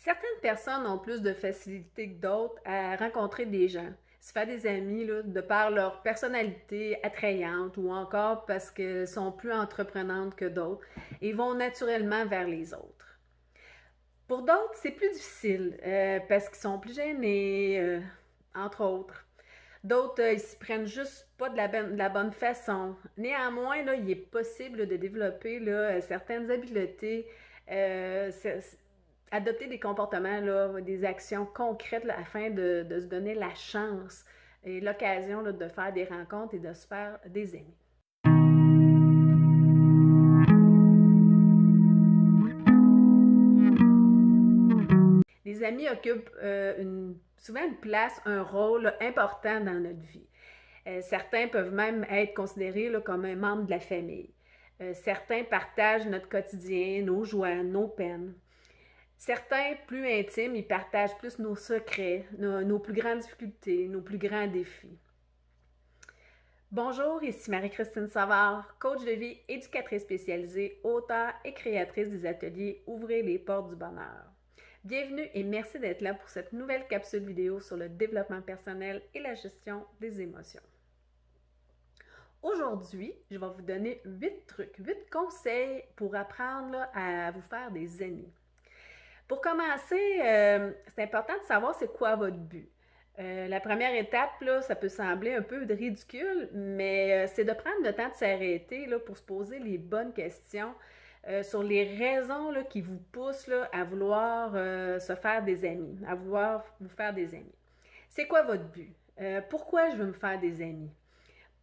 Certaines personnes ont plus de facilité que d'autres à rencontrer des gens, se faire des amis là, de par leur personnalité attrayante ou encore parce qu'elles sont plus entreprenantes que d'autres et vont naturellement vers les autres. Pour d'autres, c'est plus difficile parce qu'ils sont plus gênés, entre autres. D'autres, ils s'y prennent juste pas de la bonne façon. Néanmoins, là, il est possible de développer là, certaines habiletés, euh, adopter des comportements, là, des actions concrètes là, afin de se donner la chance et l'occasion là, de faire des rencontres et de se faire des amis. Les amis occupent souvent une place, un rôle là, important dans notre vie. Certains peuvent même être considérés là, comme un membre de la famille. Certains partagent notre quotidien, nos joies, nos peines. Certains, plus intimes, ils partagent plus nos secrets, nos plus grandes difficultés, nos plus grands défis. Bonjour, ici Marie-Christine Savard, coach de vie, éducatrice spécialisée, auteure et créatrice des ateliers Ouvrez les portes du bonheur. Bienvenue et merci d'être là pour cette nouvelle capsule vidéo sur le développement personnel et la gestion des émotions. Aujourd'hui, je vais vous donner 8 trucs, 8 conseils pour apprendre là, à vous faire des amis. Pour commencer, c'est important de savoir c'est quoi votre but. La première étape, là, ça peut sembler un peu ridicule, mais c'est de prendre le temps de s'arrêter là, pour se poser les bonnes questions sur les raisons là, qui vous poussent là, à vouloir se faire des amis, à vouloir vous faire des amis. C'est quoi votre but? Pourquoi je veux me faire des amis?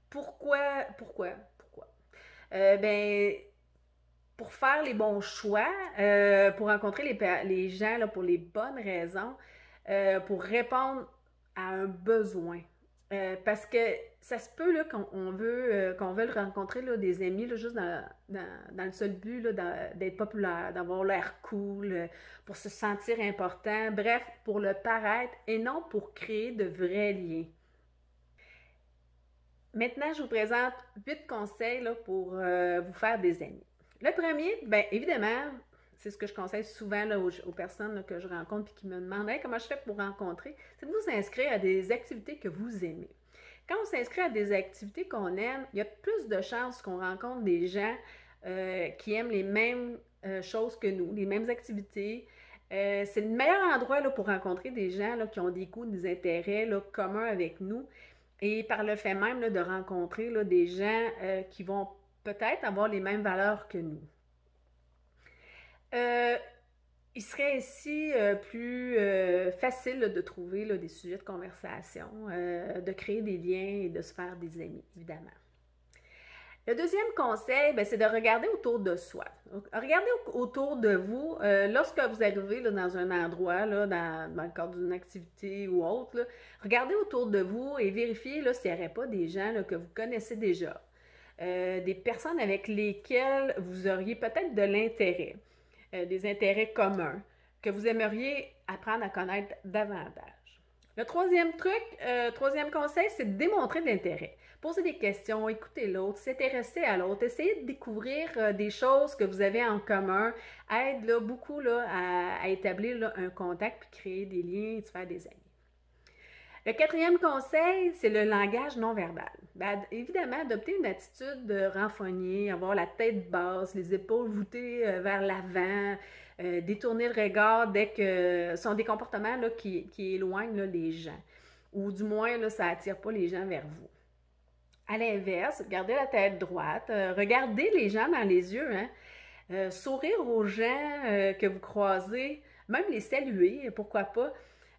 Pourquoi? Ben, pour faire les bons choix, pour rencontrer les gens là, pour les bonnes raisons, pour répondre à un besoin. Parce que ça se peut là, qu'on veuille rencontrer là, des amis là, juste dans le seul but d'être populaire, d'avoir l'air cool, pour se sentir important, bref, pour le paraître et non pour créer de vrais liens. Maintenant, je vous présente 8 conseils là, pour vous faire des amis. Le premier, bien évidemment, c'est ce que je conseille souvent là, aux personnes là, que je rencontre et qui me demandent hey, comment je fais pour rencontrer, c'est de vous inscrire à des activités que vous aimez. Quand on s'inscrit à des activités qu'on aime, il y a plus de chances qu'on rencontre des gens qui aiment les mêmes choses que nous, les mêmes activités. C'est le meilleur endroit là, pour rencontrer des gens là, qui ont des goûts, des intérêts là, communs avec nous. Et par le fait même là, de rencontrer là, des gens qui vont peut-être avoir les mêmes valeurs que nous. Il serait ainsi plus facile là, de trouver là, des sujets de conversation, de créer des liens et de se faire des amis, évidemment. Le deuxième conseil, c'est de regarder autour de soi. Regardez autour de vous. Lorsque vous arrivez là, dans un endroit, là, dans le cadre d'une activité ou autre, là, regardez autour de vous et vérifiez là, s'il n'y aurait pas des gens là, que vous connaissez déjà. Des personnes avec lesquelles vous auriez peut-être de l'intérêt, des intérêts communs, que vous aimeriez apprendre à connaître davantage. Le troisième truc, troisième conseil, c'est de démontrer de l'intérêt. Poser des questions, écouter l'autre, s'intéresser à l'autre, essayer de découvrir des choses que vous avez en commun, aide là, beaucoup là, à établir là, un contact puis créer des liens et de faire des amis. Le quatrième conseil, c'est le langage non verbal. Ben, évidemment, adopter une attitude de renfrogner, avoir la tête basse, les épaules voûtées vers l'avant, détourner le regard dès que ce sont des comportements là, qui éloignent là, les gens. Ou du moins, là, ça n'attire pas les gens vers vous. À l'inverse, gardez la tête droite, regardez les gens dans les yeux, hein, sourire aux gens que vous croisez, même les saluer, pourquoi pas.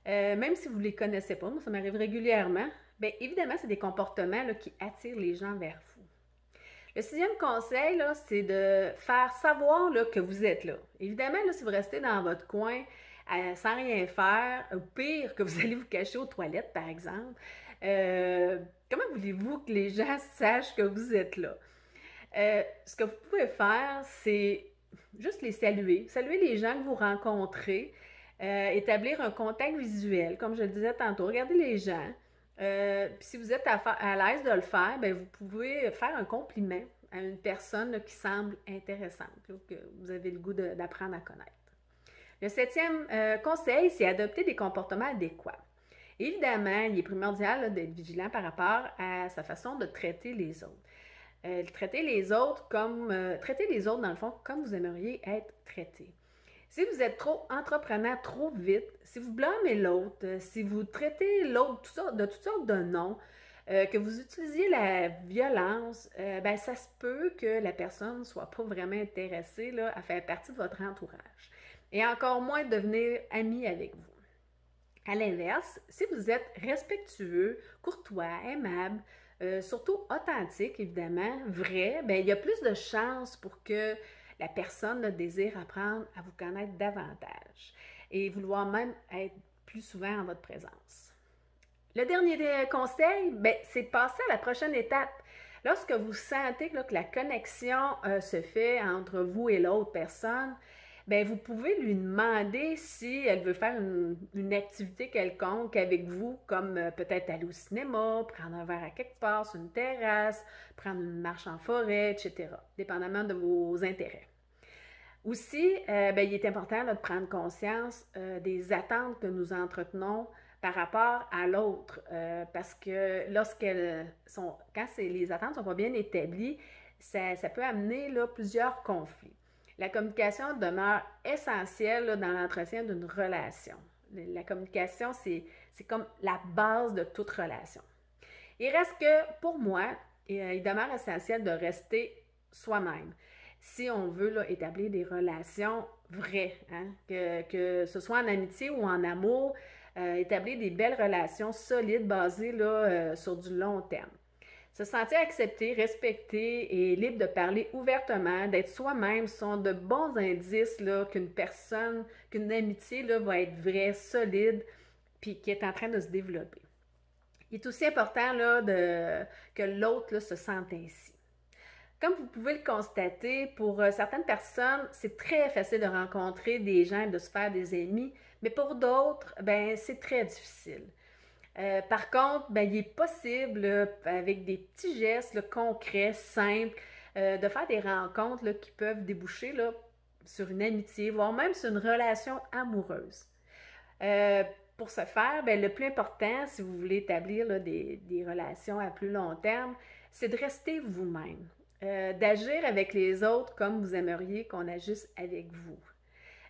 Même si vous ne les connaissez pas, moi ça m'arrive régulièrement, bien évidemment, c'est des comportements là, qui attirent les gens vers vous. Le sixième conseil, là, c'est de faire savoir là, que vous êtes là. Évidemment, là, si vous restez dans votre coin sans rien faire, ou pire, que vous allez vous cacher aux toilettes, par exemple, comment voulez-vous que les gens sachent que vous êtes là? Ce que vous pouvez faire, c'est juste les saluer. Saluer les gens que vous rencontrez. Établir un contact visuel, comme je le disais tantôt, regardez les gens. Puis si vous êtes à l'aise de le faire, bien, vous pouvez faire un compliment à une personne là, qui semble intéressante, là, que vous avez le goût d'apprendre à connaître. Le 7e conseil, c'est adopter des comportements adéquats. Évidemment, il est primordial d'être vigilant par rapport à sa façon de traiter les autres. Traiter les autres, dans le fond, comme vous aimeriez être traité. Si vous êtes trop entreprenant trop vite, si vous blâmez l'autre, si vous traitez l'autre de toutes sortes de noms, que vous utilisiez la violence, ben ça se peut que la personne ne soit pas vraiment intéressée là, à faire partie de votre entourage et encore moins devenir amie avec vous. À l'inverse, si vous êtes respectueux, courtois, aimable, surtout authentique évidemment, vrai, ben il y a plus de chances pour que la personne désire apprendre à vous connaître davantage et vouloir même être plus souvent en votre présence. Le dernier conseil, c'est de passer à la prochaine étape. Lorsque vous sentez que la connexion se fait entre vous et l'autre personne, vous pouvez lui demander si elle veut faire une activité quelconque avec vous, comme peut-être aller au cinéma, prendre un verre à quelque part sur une terrasse, prendre une marche en forêt, etc., dépendamment de vos intérêts. Aussi, il est important de prendre conscience des attentes que nous entretenons par rapport à l'autre, parce que quand les attentes ne sont pas bien établies, ça peut amener plusieurs conflits. La communication demeure essentielle dans l'entretien d'une relation. La communication, c'est comme la base de toute relation. Il reste que, pour moi, il demeure essentiel de rester soi-même si on veut établir des relations vraies, hein? Que ce soit en amitié ou en amour, établir des belles relations solides basées sur du long terme. Se sentir accepté, respecté et libre de parler ouvertement, d'être soi-même sont de bons indices qu'une amitié va être vraie, solide, puis qui est en train de se développer. Il est aussi important que l'autre se sente ainsi. Comme vous pouvez le constater, pour certaines personnes, c'est très facile de rencontrer des gens et de se faire des amis, mais pour d'autres, c'est très difficile. Par contre, il est possible, avec des petits gestes concrets, simples, de faire des rencontres qui peuvent déboucher sur une amitié, voire même sur une relation amoureuse. Pour ce faire, le plus important, si vous voulez établir des relations à plus long terme, c'est de rester vous-même, d'agir avec les autres comme vous aimeriez qu'on agisse avec vous.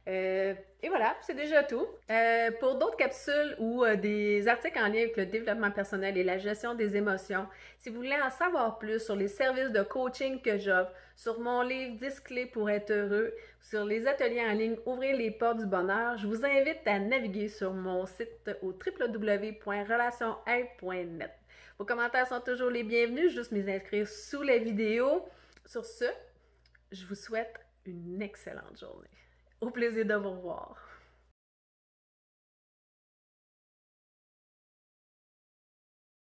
Et voilà, c'est déjà tout. Pour d'autres capsules ou des articles en lien avec le développement personnel et la gestion des émotions, si vous voulez en savoir plus sur les services de coaching que j'offre, sur mon livre 10 clés pour être heureux, sur les ateliers en ligne Ouvrir les portes du bonheur, je vous invite à naviguer sur mon site au www.relationaide.net. Vos commentaires sont toujours les bienvenus, juste m'y inscrire sous la vidéo. Sur ce, je vous souhaite une excellente journée. Au plaisir de vous revoir.